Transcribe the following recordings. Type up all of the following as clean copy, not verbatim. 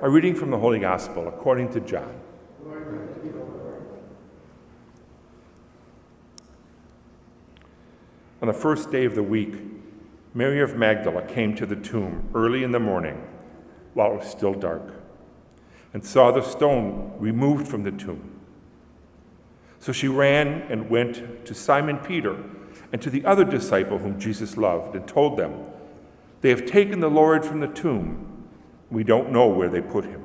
A reading from the Holy Gospel according to John. On the first day of the week, Mary of Magdala came to the tomb early in the morning while it was still dark, and saw the stone removed from the tomb. So she ran and went to Simon Peter and to the other disciple whom Jesus loved, and told them, "They have taken the Lord from the tomb. We don't know where they put him."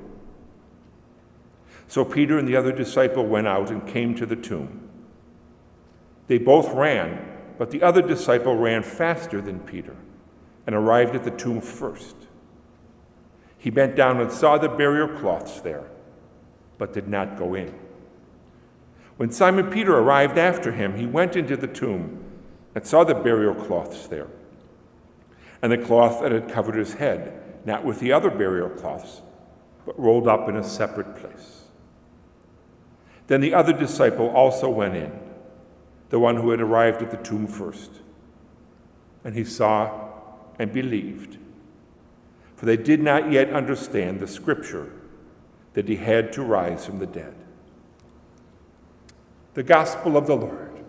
So Peter and the other disciple went out and came to the tomb. They both ran, but the other disciple ran faster than Peter and arrived at the tomb first. He bent down and saw the burial cloths there, but did not go in. When Simon Peter arrived after him, he went into the tomb and saw the burial cloths there, and the cloth that had covered his head, not with the other burial cloths, but rolled up in a separate place. Then the other disciple also went in, the one who had arrived at the tomb first, and he saw and believed, for they did not yet understand the scripture that he had to rise from the dead. The Gospel of the Lord.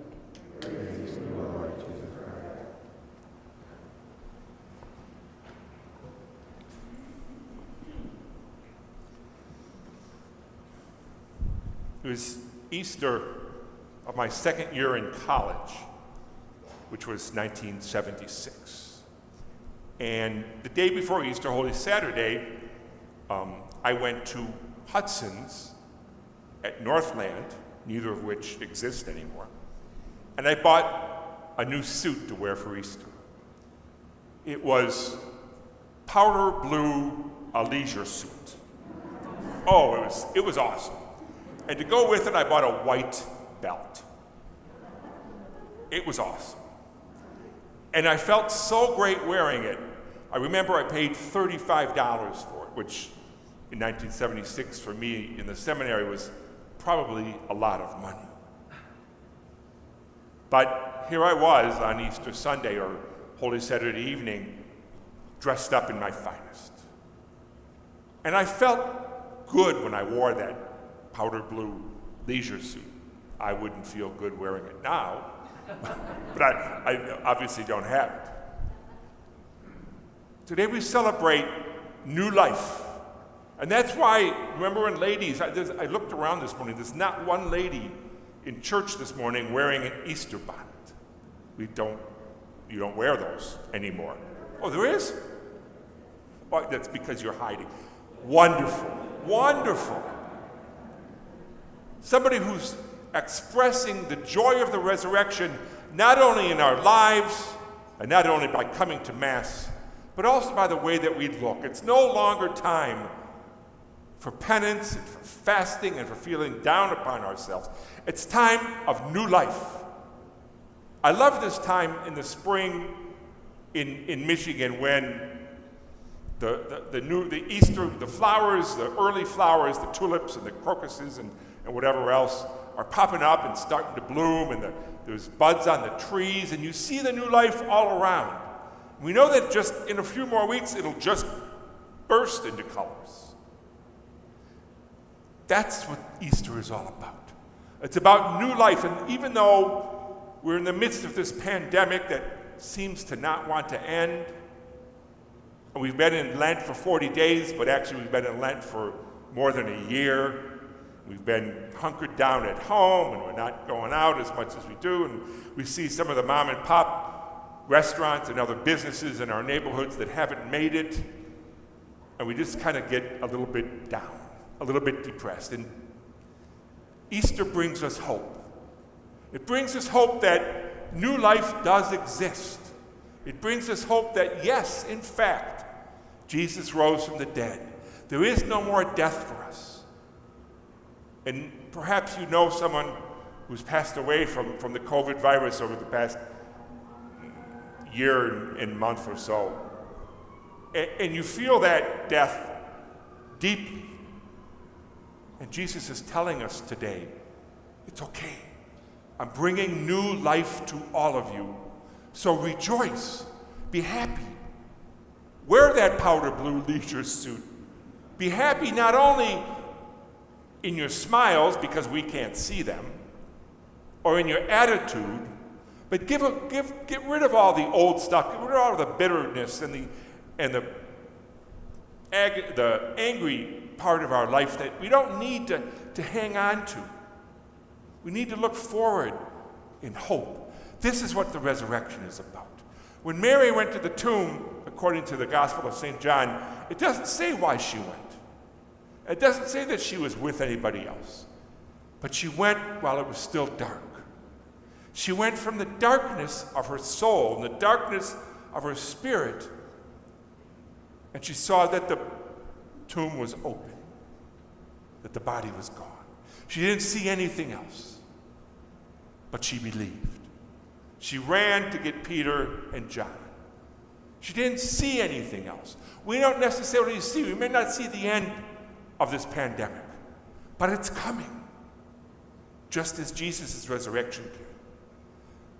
Praise to you, Lord Jesus Christ. It was Easter of my second year in college, which was 1976. And the day before Easter, Holy Saturday, I went to Hudson's at Northland, neither of which exist anymore. And I bought a new suit to wear for Easter. It was powder blue, a leisure suit. Oh, it was awesome. And to go with it, I bought a white belt. It was awesome. And I felt so great wearing it. I remember I paid $35 for it, which in 1976 for me in the seminary was probably a lot of money. But here I was on Easter Sunday or Holy Saturday evening, dressed up in my finest. And I felt good when I wore that powder blue leisure suit. I wouldn't feel good wearing it now, but I obviously don't have it. Today we celebrate new life. And that's why, remember when ladies, I looked around this morning, there's not one lady in church this morning wearing an Easter bonnet. You don't wear those anymore. Oh, there is? Oh, that's because you're hiding. Wonderful, wonderful. Somebody who's expressing the joy of the resurrection, not only in our lives, and not only by coming to Mass, but also by the way that we look. It's no longer time for penance and for fasting and for feeling down upon ourselves. It's time of new life. I love this time in the spring in Michigan when the Easter, the flowers, the early flowers, the tulips and the crocuses and whatever else are popping up and starting to bloom, and there's buds on the trees, and you see the new life all around. We know that just in a few more weeks, it'll just burst into colors. That's what Easter is all about. It's about new life, and even though we're in the midst of this pandemic that seems to not want to end, and we've been in Lent for 40 days, but actually we've been in Lent for more than a year. We've been hunkered down at home, and we're not going out as much as we do, and we see some of the mom and pop restaurants and other businesses in our neighborhoods that haven't made it, and we just kind of get a little bit down, a little bit depressed. And Easter brings us hope. It brings us hope that new life does exist. It brings us hope that, yes, in fact, Jesus rose from the dead. There is no more death for us. And perhaps you know someone who's passed away from the COVID virus over the past year and month or so. And you feel that death deeply. And Jesus is telling us today, it's okay. I'm bringing new life to all of you. So rejoice, be happy. Wear that powder blue leisure suit. Be happy not only in your smiles, because we can't see them, or in your attitude, but get rid of all the old stuff, get rid of all the bitterness and the angry part of our life that we don't need to hang on to. We need to look forward in hope. This is what the resurrection is about. When Mary went to the tomb, according to the Gospel of St. John, it doesn't say why she went. It doesn't say that she was with anybody else. But she went while it was still dark. She went from the darkness of her soul, and the darkness of her spirit, and she saw that the tomb was open, that the body was gone. She didn't see anything else, but she believed. She ran to get Peter and John. She didn't see anything else. We don't necessarily see, we may not see the end of this pandemic, but it's coming, just as Jesus' resurrection came.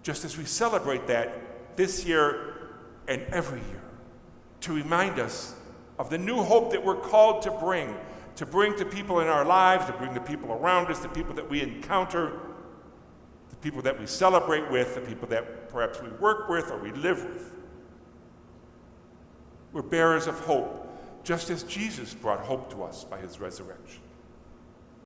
Just as we celebrate that this year and every year, to remind us of the new hope that we're called to bring to people in our lives, to bring to people around us, the people that we encounter, the people that we celebrate with, the people that perhaps we work with or we live with. We're bearers of hope, just as Jesus brought hope to us by his resurrection.